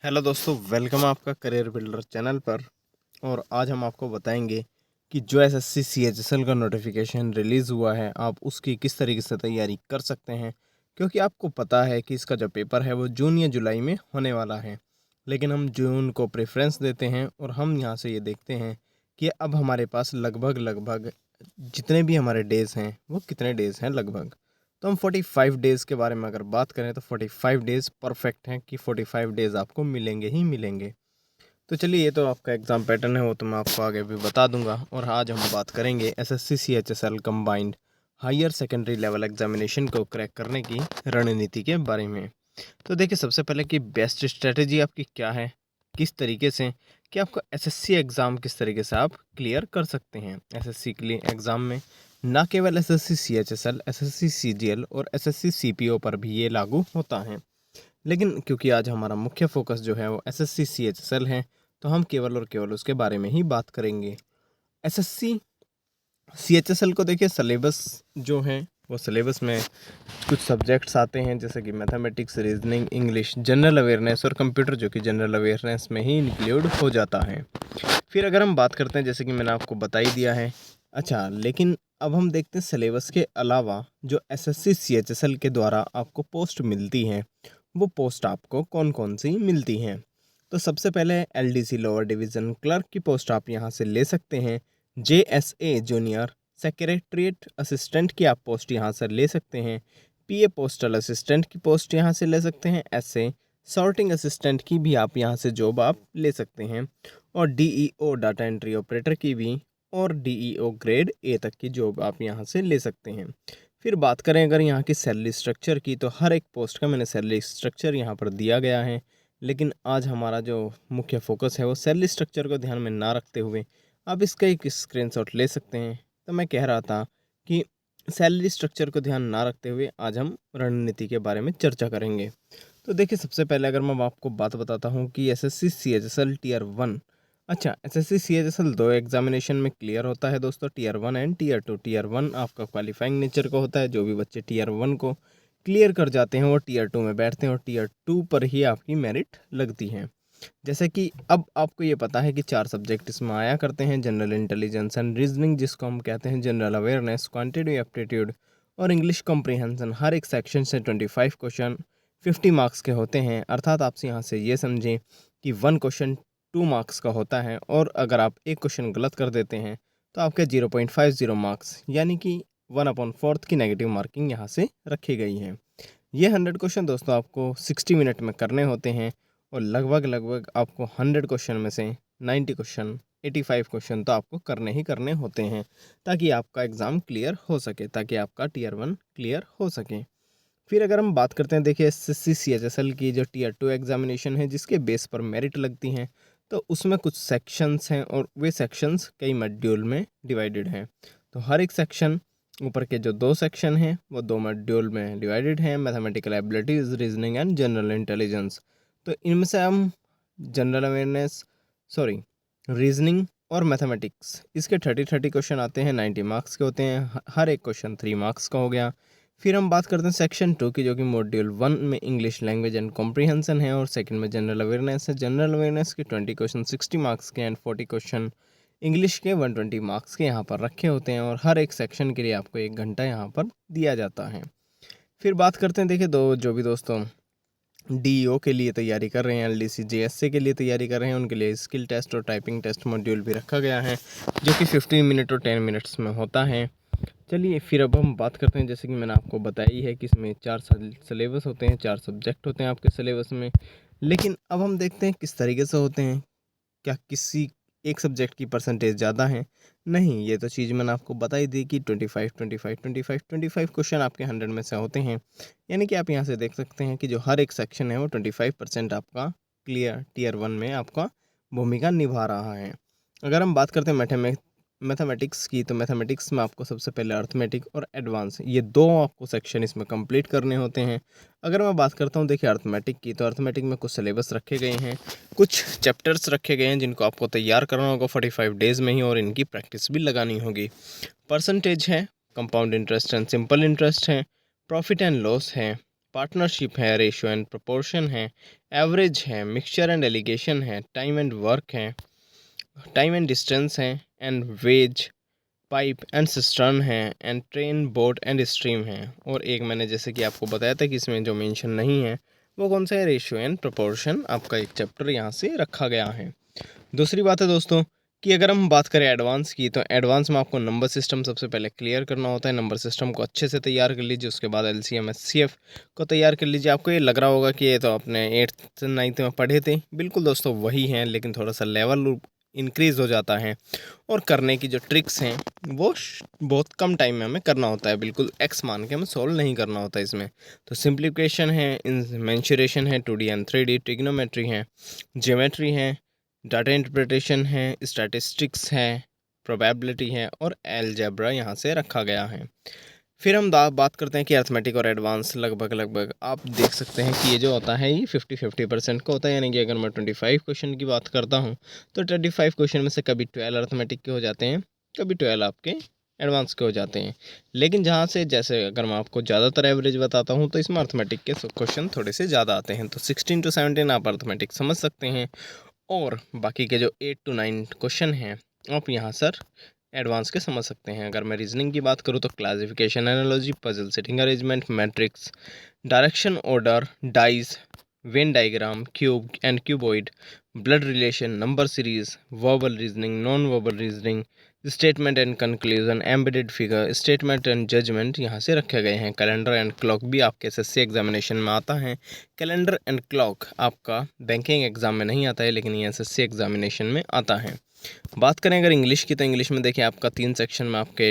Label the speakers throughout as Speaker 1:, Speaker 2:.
Speaker 1: Hello दोस्तों, welcome आपका career builder channel पर। और आज हम आपको बताएंगे कि जो एसएससी सीएचएसएल का नोटिफिकेशन रिलीज़ हुआ है, आप उसकी किस तरीके से तैयारी कर सकते हैं। क्योंकि आपको पता है कि इसका जो पेपर है वो जून या जुलाई में होने वाला है, लेकिन हम जून को प्रेफरेंस देते हैं और हम यहाँ से ये देखते हैं कि अब हमारे पास लगभग लगभग जितने भी हमारे डेज़ हैं वो कितने डेज़ हैं लगभग। तो हम 45 डेज़ के बारे में अगर बात करें तो 45 डेज़ परफेक्ट हैं कि 45 डेज़ आपको मिलेंगे ही मिलेंगे। तो चलिए, ये तो आपका एग्ज़ाम पैटर्न है, वो तो मैं आपको आगे भी बता दूंगा। और आज हम बात करेंगे SSC CHSL combined higher secondary level examination को क्रैक करने की रणनीति के बारे में। तो देखिए, सबसे पहले कि बेस्ट स्ट्रेटजी आपकी क्या है, किस तरीके से कि आपका एसएससी एग्ज़ाम किस तरीके से आप क्लियर कर सकते हैं। एसएससी के लिए एग्ज़ाम में ना केवल एसएससी सीएचएसएल, एसएससी सीजीएल और एसएससी सीपीओ पर भी ये लागू होता है। लेकिन क्योंकि आज हमारा मुख्य फोकस जो है वो एसएससी सीएचएसएल है, तो हम केवल और केवल उसके बारे में ही बात करेंगे। एसएससी सीएचएसएल को देखिए, सिलेबस जो है वो सिलेबस में कुछ सब्जेक्ट्स आते हैं जैसे कि mathematics, reasoning, English, general awareness और कंप्यूटर, जो कि जनरल अवेयरनेस में ही इंक्लूड हो जाता है। फिर अगर हम बात करते हैं, जैसे कि मैंने आपको बता ही दिया है। अच्छा, लेकिन अब हम देखते हैं सिलेबस के अलावा जो एसएससी सीएचएसएल के द्वारा आपको पोस्ट मिलती हैं, वो पोस्ट आपको कौन कौन सी मिलती हैं। तो सबसे पहले एलडीसी लोअर डिवीज़न क्लर्क की पोस्ट आप यहाँ से ले सकते हैं। जेएसए जूनियर सेक्रेटरीट असिस्टेंट की आप पोस्ट यहाँ से ले सकते हैं। पीए पोस्टल असिस्टेंट की पोस्ट यहाँ से ले सकते हैं। एसए सॉर्टिंग असिस्टेंट की भी आप यहाँ से जॉब आप ले सकते हैं। और डीईओ डाटा एंट्री ऑपरेटर की भी, और डीईओ ग्रेड ए तक की जॉब आप यहाँ से ले सकते हैं। फिर बात करें अगर यहाँ की सैलरी स्ट्रक्चर की, तो हर एक पोस्ट का मैंने सैलरी स्ट्रक्चर यहाँ पर दिया गया है। लेकिन आज हमारा जो मुख्य फोकस है वो सैलरी स्ट्रक्चर को ध्यान में ना रखते हुए आप इसका एक स्क्रीनशॉट ले सकते हैं। तो मैं कह रहा था कि सैलरी स्ट्रक्चर को ध्यान ना रखते हुए आज हम रणनीति के बारे में चर्चा करेंगे। तो देखिए, सबसे पहले अगर मैं आपको बात बताता हूँ कि एसएससी सीएचएसएल टीयर 1, अच्छा, एसएससी सीएचएसएल 2 एग्जामिनेशन में क्लियर होता है दोस्तों, टीयर 1 एंड टीयर 2। टीयर 1 आपका क्वालिफाइंग नेचर का होता है, जो भी बच्चे टीयर 1 को क्लियर कर जाते हैं वो टीयर 2 में बैठते हैं और टीयर 2 पर ही आपकी मेरिट लगती है। जैसे कि अब आपको ये पता है कि 4 सब्जेक्ट इसमें आया करते हैं, जनरल इंटेलिजेंस एंड रीजनिंग, जिसको हम कहते हैं जनरल अवेयरनेस, क्वांटिटेटिव एप्टीट्यूड और इंग्लिश कॉम्प्रिहेंशन। हर एक सेक्शन से 25 क्वेश्चन 50 मार्क्स के होते हैं। अर्थात आपसे यहाँ से ये समझें कि 1 क्वेश्चन 2 मार्क्स का होता है, और अगर आप एक क्वेश्चन गलत कर देते हैं तो आपके 0.50 मार्क्स, यानी कि 1/4 की नेगेटिव मार्किंग यहाँ से रखी गई है। ये 100 क्वेश्चन दोस्तों आपको 60 मिनट में करने होते हैं, और लगभग लगभग आपको 100 क्वेश्चन में से 90 क्वेश्चन, 85 क्वेश्चन तो आपको करने ही करने होते हैं, ताकि आपका एग्ज़ाम क्लियर हो सके, ताकि आपका टीयर 1 क्लियर हो सके। फिर अगर हम बात करते हैं, देखिए एसएससी सीएचएसएल की जो टीयर 2 एग्जामिनेशन है, जिसके बेस पर मेरिट लगती हैं, तो उसमें कुछ सेक्शंस हैं और वे सेक्शंस कई मॉड्यूल में डिवाइडेड हैं। तो हर एक सेक्शन, ऊपर के जो 2 सेक्शन हैं वो 2 मॉड्यूल में डिवाइडेड हैं, mathematical abilities, reasoning and general intelligence. तो इनमें से हम जनरल अवेयरनेस, सॉरी, रीजनिंग और मैथमेटिक्स, इसके 30 क्वेश्चन आते हैं, 90 मार्क्स के होते हैं। हर एक क्वेश्चन 3 मार्क्स का हो गया। फिर हम बात करते हैं सेक्शन 2 की, जो कि मॉड्यूल 1 में इंग्लिश लैंग्वेज एंड कॉम्प्रिहेंशन है, और सेकंड में जनरल अवेयरनेस है। जनरल अवेयरनेस के 20 क्वेश्चन 60 मार्क्स के एंड 40 क्वेश्चन इंग्लिश के 120 मार्क्स के यहाँ पर रखे होते हैं, और हर एक सेक्शन के लिए आपको 1 घंटा यहाँ पर दिया जाता है। फिर बात करते हैं, देखिए जो भी दोस्तों डीईओ के लिए तैयारी कर रहे हैं, एलडीसी जेएसए के लिए तैयारी कर रहे हैं, उनके लिए स्किल टेस्ट और टाइपिंग टेस्ट मॉड्यूल भी रखा गया है, जो कि 15 मिनट और 10 मिनट्स में होता है। चलिए, फिर अब हम बात करते हैं, जैसे कि मैंने आपको बताई है कि इसमें 4 सिलेबस होते हैं, 4 सब्जेक्ट होते हैं आपके सिलेबस में। लेकिन अब हम देखते हैं किस तरीके से होते हैं। क्या किसी एक सब्जेक्ट की परसेंटेज ज़्यादा है? नहीं, ये तो चीज़ मैंने आपको बता ही दी कि 25 25 25 25 क्वेश्चन आपके 100 में से होते हैं। यानी कि आप यहाँ से देख सकते हैं कि जो हर एक सेक्शन है वो 25% आपका क्लियर टीयर 1 में आपका भूमिका निभा रहा है। अगर हम बात करते हैं मैथमेटिक्स की, तो मैथमेटिक्स में आपको सबसे पहले अर्थमेटिक और एडवांस, ये 2 आपको सेक्शन इसमें कंप्लीट करने होते हैं। अगर मैं बात करता हूँ, देखिए अर्थमेटिक की, तो अर्थमेटिक में कुछ सिलेबस रखे गए हैं, कुछ चैप्टर्स रखे गए हैं, जिनको आपको तैयार करना होगा 45 डेज़ में ही, और इनकी प्रैक्टिस भी लगानी होगी। परसेंटेज है, compound interest and simple interest है, प्रॉफिट एंड लॉस है, पार्टनरशिप है, रेशियो एंड प्रोपोर्शन है, एवरेज है, मिक्सचर एंड एलिगेशन है, टाइम एंड वर्क है, टाइम एंड डिस्टेंस है, and wage, pipe and cistern है, and train, boat and stream है। और एक मैंने जैसे कि आपको बताया था कि इसमें जो मेंशन नहीं है वो कौन सा है, रेशियो एंड प्रोपोर्शन आपका एक चैप्टर यहाँ से रखा गया है। दूसरी बात है दोस्तों कि अगर हम बात करें एडवांस की, तो एडवांस में आपको नंबर सिस्टम सबसे पहले क्लियर करना होता है। नंबर सिस्टम को अच्छे से तैयार कर लीजिए, उसके बाद एलसीएम एचसीएफ को तैयार कर लीजिए। आपको ये लग रहा होगा कि ये तो अपने 8th 9th में पढ़े थे, बिल्कुल दोस्तों वही हैं, लेकिन थोड़ा सा लेवल इंक्रीज़ हो जाता है और करने की जो ट्रिक्स हैं वो बहुत कम टाइम में हमें करना होता है, बिल्कुल एक्स मान के हमें सॉल्व नहीं करना होता है इसमें। तो सिंप्लीफिकेशन है, मेंशुरेशन है, 2D एंड 3D, ट्रिग्नोमेट्री है, ज्योमेट्री है, डाटा इंटरप्रिटेशन है, स्टैटिस्टिक्स है, प्रोबेबिलिटी है, और अलजेब्रा यहाँ से रखा गया है। फिर हम बात करते हैं कि अर्थमेटिक और एडवांस लगभग आप देख सकते हैं कि ये जो होता है ये 50-50% का होता है। यानी कि अगर मैं 25 क्वेश्चन की बात करता हूँ तो 25 क्वेश्चन में से कभी 12 अर्थमेटिक के हो जाते हैं, कभी 12 आपके एडवांस के हो जाते हैं। लेकिन जहाँ से जैसे अगर मैं आपको ज़्यादातर एवरेज बताता हूँ तो इसमें अर्थमेटिक के क्वेश्चन थोड़े से ज़्यादा आते हैं। तो 16 to 17 आप अर्थमेटिक समझ सकते हैं, और बाकी के जो 8 to 9 क्वेश्चन हैं आप यहाँ सर एडवांस के समझ सकते हैं। अगर मैं रीजनिंग की बात करूँ तो classification, analogy, puzzle, sitting arrangement, matrix, direction order, dice, Venn diagram, cube and cuboid, blood relation, number series, verbal reasoning, non verbal reasoning, statement and conclusion, embedded figure, statement and judgement यहाँ से रखे गए हैं। Calendar and clock भी आपके SSC examination में आता है। कैलेंडर एंड क्लॉक आपका बैंकिंग एग्जाम में नहीं आता है, लेकिन ये एसएससी एग्जामिनेशन में आता है। बात करें अगर इंग्लिश की, तो इंग्लिश में देखिए आपका 3 सेक्शन में आपके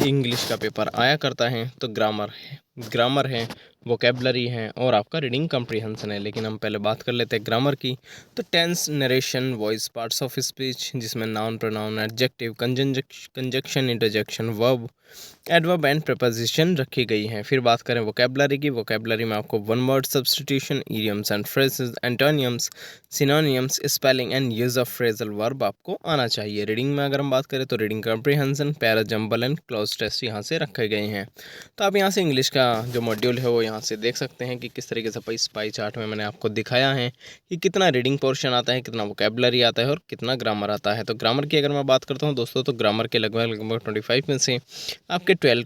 Speaker 1: इंग्लिश का पेपर आया करता है। तो ग्रामर है, वोकेबलरी है, और आपका रीडिंग कम्प्रीहेंशन है। लेकिन हम पहले बात कर लेते हैं ग्रामर की। तो tense, narration, voice, parts of speech, जिसमें noun, pronoun, adjective, conjunction, interjection, verb, adverb and preposition रखी गई हैं। फिर बात करें वोकेबलरी की, वोकेबलरी में आपको one word substitution, idioms and phrases, एंटोनियम्स, synonyms, spelling and use of phrasal verb आपको आना चाहिए। रीडिंग में अगर हम बात करें तो reading comprehension, para, jumble and cloze test यहाँ से रखे गए हैं। तो आप यहाँ से इंग्लिश का जो मॉड्यूल है वो यहाँ से देख सकते हैं कि किस तरीके से इस पाई चार्ट में मैंने आपको दिखाया है कि कितना रीडिंग पोर्शन आता है, कितना वोकेबलरी आता है और कितना ग्रामर आता है। तो ग्रामर की अगर मैं बात करता हूँ दोस्तों, तो ग्रामर के लगभग 25 में से आपके 12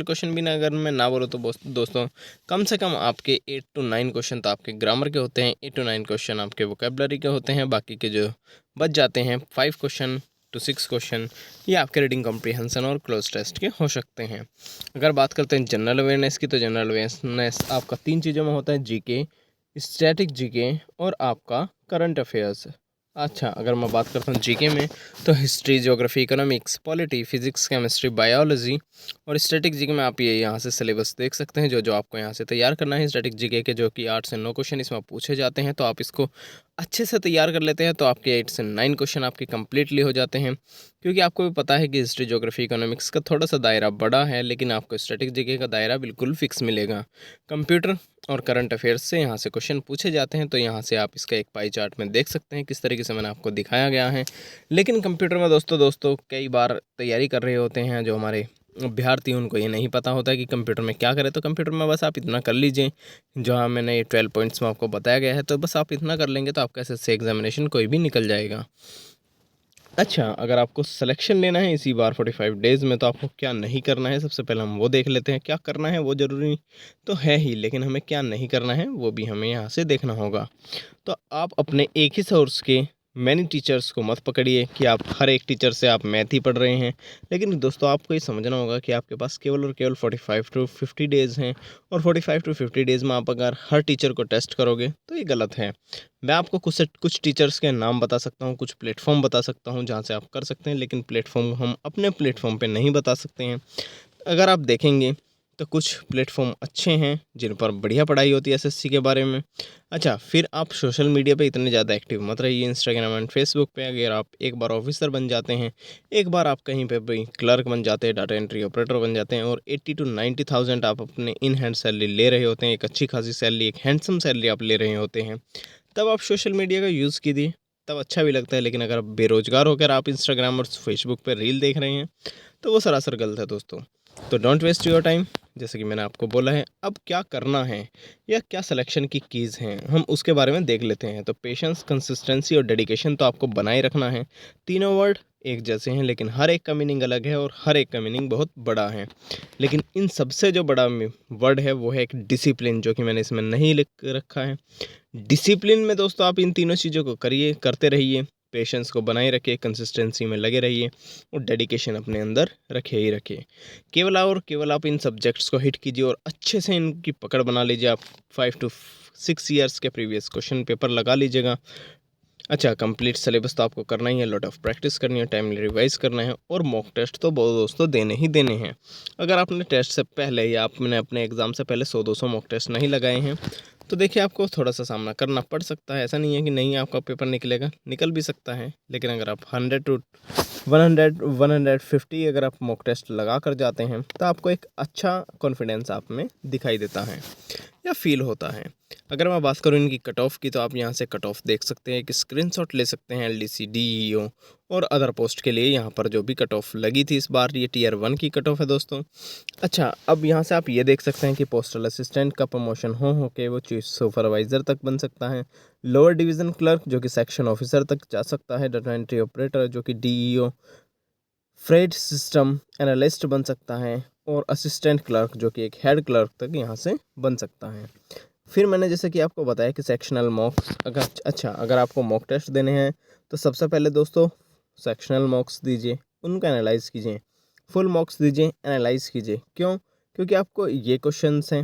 Speaker 1: क्वेश्चन भी ना अगर मैं ना बोलूँ तो दोस्तों कम से कम आपके 8 to 9 क्वेश्चन तो आपके ग्रामर के होते हैं, 8 to 9 क्वेश्चन आपके वोकेबलरी के होते हैं। बाकी के जो बच जाते हैं 5 to 6 क्वेश्चन ये आपके रीडिंग कॉम्प्रिहेंशन और क्लोज टेस्ट के हो सकते हैं। अगर बात करते हैं जनरल अवेयरनेस की, तो जनरल अवेयरनेस आपका 3 चीज़ों में होता है, जीके, स्टैटिक जीके और आपका करंट अफेयर्स। अच्छा, अगर मैं बात करता हूँ जीके में, तो history, geography, economics, polity, physics, chemistry, biology, और स्टैटिक जीके में आप ये यहाँ से सिलेबस देख सकते हैं जो आपको यहाँ से तैयार करना है। स्टैटिक जीके के जो कि 8 से 9 क्वेश्चन इसमें पूछे जाते हैं, तो आप इसको अच्छे से तैयार कर लेते हैं तो आपके 8 से 9 क्वेश्चन आपके कम्प्लीटली हो जाते हैं। क्योंकि आपको भी पता है कि हिस्ट्री, ज्योग्राफी, इकोनॉमिक्स का थोड़ा सा दायरा बड़ा है, लेकिन आपको स्टैटिक जीके का दायरा बिल्कुल फिक्स मिलेगा। कंप्यूटर और करंट अफेयर्स से यहाँ से क्वेश्चन पूछे जाते हैं, तो यहाँ से आप इसका एक पाई चार्ट में देख सकते हैं किस तरीके से मैंने आपको दिखाया गया है। लेकिन कंप्यूटर में दोस्तों कई बार तैयारी कर रहे होते हैं जो हमारे अभ्यर्थी, उनको ये नहीं पता होता है कि कंप्यूटर में क्या करें। तो कंप्यूटर में बस आप इतना कर लीजिए जो मैंने ये 12 पॉइंट्स में आपको बताया गया है, तो बस आप इतना कर लेंगे तो आपका एसएससी एग्जामिनेशन कोई भी निकल जाएगा। अच्छा, अगर आपको सिलेक्शन लेना है इसी बार 45 डेज़ में, तो आपको क्या नहीं करना है सबसे पहले हम वो देख लेते हैं। क्या करना है वो ज़रूरी तो है ही, लेकिन हमें क्या नहीं करना है वो भी हमें यहाँ से देखना होगा। तो आप अपने एक ही सोर्स के मैनी टीचर्स को मत पकड़िए कि आप हर एक टीचर से आप मैथ ही पढ़ रहे हैं। लेकिन दोस्तों आपको ये समझना होगा कि आपके पास केवल और केवल 45 to 50 डेज़ हैं, और 45 to 50 डेज़ में आप अगर हर टीचर को टेस्ट करोगे तो ये गलत है। मैं आपको कुछ टीचर्स के नाम बता सकता हूँ, कुछ प्लेटफॉर्म बता सकता हूँ जहाँ से आप कर सकते हैं, लेकिन प्लेटफॉर्म हम अपने प्लेटफॉर्म पे नहीं बता सकते हैं। अगर आप देखेंगे तो कुछ प्लेटफॉर्म अच्छे हैं जिन पर बढ़िया पढ़ाई होती है एसएससी के बारे में। अच्छा, फिर आप सोशल मीडिया पे इतने ज़्यादा एक्टिव मत रहिए। इंस्टाग्राम एंड फेसबुक पे अगर आप एक बार ऑफिसर बन जाते हैं, एक बार आप कहीं पे भी क्लर्क बन जाते हैं, डाटा एंट्री ऑपरेटर बन जाते हैं, और 80 to 90,000 आप अपने इन हैंड सैलरी ले रहे होते हैं, एक अच्छी खासी सैलरी, एक हैंडसम सैलरी आप ले रहे होते हैं, तब आप सोशल मीडिया का यूज़ कीजिए, तब अच्छा भी लगता है। लेकिन अगर आप बेरोज़गार होकर आप इंस्टाग्राम और फेसबुक पर रील देख रहे हैं तो वो सरासर गलत है दोस्तों। तो डोंट वेस्ट योर टाइम। जैसे कि मैंने आपको बोला है, अब क्या करना है या क्या सिलेक्शन की कीज़ हैं हम उसके बारे में देख लेते हैं। तो पेशेंस, कंसिस्टेंसी और डेडिकेशन तो आपको बनाए रखना है। तीनों वर्ड एक जैसे हैं लेकिन हर एक का मीनिंग अलग है और हर एक का मीनिंग बहुत बड़ा है। लेकिन इन सबसे जो बड़ा वर्ड है वो है एक डिसिप्लिन, जो कि मैंने इसमें नहीं लिख रखा है। डिसिप्लिन में दोस्तों आप इन तीनों चीज़ों को करिए, करते रहिए, पेशेंस को बनाए रखिए, कंसिस्टेंसी में लगे रहिए और डेडिकेशन अपने अंदर रखे ही रखिए। केवल और केवल आप इन सब्जेक्ट्स को हिट कीजिए और अच्छे से इनकी पकड़ बना लीजिए। आप 5 to 6 ईयर्स के प्रीवियस क्वेश्चन पेपर लगा लीजिएगा। अच्छा, कंप्लीट सिलेबस तो आपको करना ही है, लॉट ऑफ प्रैक्टिस करनी है, टाइमली रिवाइज करना है और मॉक टेस्ट तो बहुत दोस्तों देने ही देने हैं। अगर आपने टेस्ट से पहले या आपने अपने एग्ज़ाम से पहले 100-200 मॉक टेस्ट नहीं लगाए हैं तो देखिए आपको थोड़ा सा सामना करना पड़ सकता है। ऐसा नहीं है कि नहीं आपका पेपर निकलेगा, निकल भी सकता है। लेकिन अगर आप 100 to 150 अगर आप मॉक टेस्ट लगा कर जाते हैं तो आपको एक अच्छा कॉन्फिडेंस आप में दिखाई देता है या फील होता है। अगर मैं बात करूँ इनकी कट ऑफ की, तो आप यहाँ से कट ऑफ देख सकते हैं, एक स्क्रीनशॉट ले सकते हैं LDC, DEO और अदर पोस्ट के लिए। यहाँ पर जो भी कट ऑफ लगी थी इस बार, ये Tier 1 की कट ऑफ है दोस्तों। अच्छा, अब यहाँ से आप ये देख सकते हैं कि पोस्टल असिस्टेंट का प्रमोशन हो के वो चीफ सुपरवाइज़र तक बन सकता है। लोअर डिवीज़न क्लर्क जो कि सेक्शन ऑफिसर तक जा सकता है। डाटा एंट्री ऑपरेटर जो कि DEO, फ्रेड सिस्टम एनालिस्ट बन सकता है और असिस्टेंट क्लर्क जो कि एक हेड क्लर्क तक यहाँ से बन सकता है। फिर मैंने जैसे कि आपको बताया कि सेक्शनल मॉक्स अगर आपको मॉक टेस्ट देने हैं तो सबसे पहले दोस्तों सेक्शनल मॉक्स दीजिए, उनका एनालाइज़ कीजिए। फुल मॉक्स दीजिए, एनालाइज़ कीजिए। क्यों? क्योंकि आपको ये क्वेश्चंस हैं,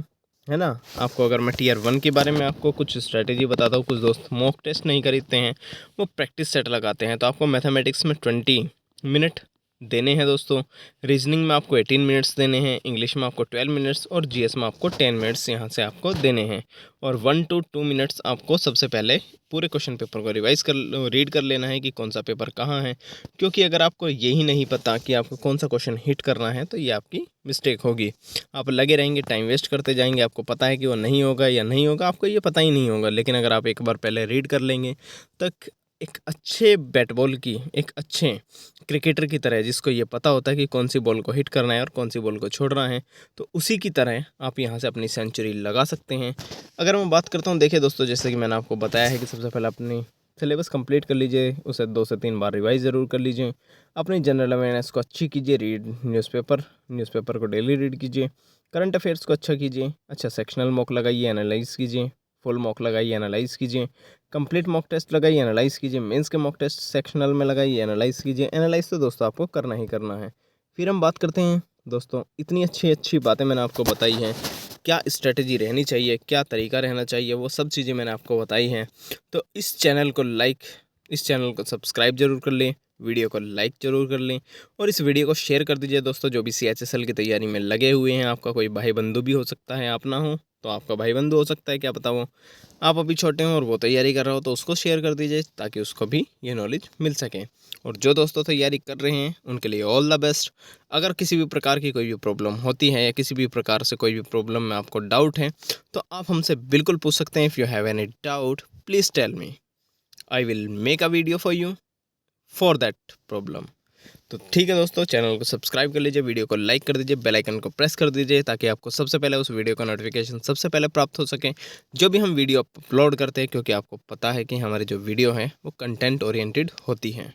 Speaker 1: है ना। आपको अगर मैं Tier 1 के बारे में आपको कुछ स्ट्रेटेजी बताता हूँ, कुछ दोस्त मॉक टेस्ट नहीं खरीदते हैं, वो प्रैक्टिस सेट लगाते हैं। तो आपको मैथमेटिक्स में 20 मिनट देने हैं दोस्तों, रीजनिंग में आपको 18 मिनट्स देने हैं, इंग्लिश में आपको 12 मिनट्स और GS में आपको 10 मिनट्स यहाँ से आपको देने हैं। और 1 to 2 मिनट्स आपको सबसे पहले पूरे क्वेश्चन पेपर को रीड कर लेना है कि कौन सा पेपर कहाँ है। क्योंकि अगर आपको यही नहीं पता कि आपको कौन सा क्वेश्चन हिट करना है तो ये आपकी मिस्टेक होगी। आप लगे रहेंगे, टाइम वेस्ट करते जाएंगे, आपको पता है कि वो नहीं होगा या नहीं होगा, आपको ये पता ही नहीं होगा। लेकिन अगर आप एक बार पहले रीड कर लेंगे तो एक अच्छे बैट बॉल की, एक अच्छे क्रिकेटर की तरह, जिसको ये पता होता है कि कौन सी बॉल को हिट करना है और कौन सी बॉल को छोड़ना है, तो उसी की तरह आप यहाँ से अपनी सेंचुरी लगा सकते हैं। अगर मैं बात करता हूँ, देखिए दोस्तों, जैसे कि मैंने आपको बताया है कि सबसे पहले अपनी सिलेबस कंप्लीट कर लीजिए, उसे 2 से 3 बार रिवाइज ज़रूर कर लीजिए। अपनी जनरल अवेयरनेस को अच्छी कीजिए, न्यूज़पेपर को डेली रीड कीजिए, करंट अफेयर्स को अच्छा कीजिए। अच्छा, सेक्शनल मॉक लगाइए, एनालाइज़ कीजिए, फुल मॉक लगाइए, एनालाइज़ कीजिए, कंप्लीट मॉक टेस्ट लगाइए, एनालाइज़ कीजिए, मेंस के मॉक टेस्ट सेक्शनल में लगाइए, एनालाइज़ कीजिए। एनालाइज़ तो दोस्तों आपको करना ही करना है। फिर हम बात करते हैं दोस्तों, इतनी अच्छी बातें मैंने आपको बताई हैं, क्या स्ट्रेटजी रहनी चाहिए, क्या तरीका रहना चाहिए, वो सब चीज़ें मैंने आपको बताई हैं। तो इस चैनल को सब्सक्राइब जरूर कर लें, वीडियो को लाइक ज़रूर कर लें और इस वीडियो को शेयर कर दीजिए दोस्तों, जो भी CHSL की तैयारी में लगे हुए हैं। आपका कोई भाई बंधु भी हो सकता है, आप ना हो तो आपका भाई बंधु हो सकता है, क्या पता वो आप अभी छोटे हों और वो तैयारी कर रहा हो, तो उसको शेयर कर दीजिए ताकि उसको भी ये नॉलेज मिल सके। और जो दोस्तों तैयारी कर रहे हैं उनके लिए ऑल द बेस्ट। अगर किसी भी प्रकार की कोई भी प्रॉब्लम होती है या किसी भी प्रकार से कोई भी प्रॉब्लम में आपको डाउट है तो आप हमसे बिल्कुल पूछ सकते हैं। If you have any doubt please tell me, I will make a video for you for that problem. तो ठीक है दोस्तों, चैनल को सब्सक्राइब कर लीजिए, वीडियो को लाइक कर दीजिए, बेल आइकन को प्रेस कर दीजिए ताकि आपको सबसे पहले उस वीडियो का नोटिफिकेशन सबसे पहले प्राप्त हो सके जो भी हम वीडियो अपलोड करते हैं। क्योंकि आपको पता है कि हमारी जो वीडियो है वो कंटेंट ओरिएंटेड होती हैं।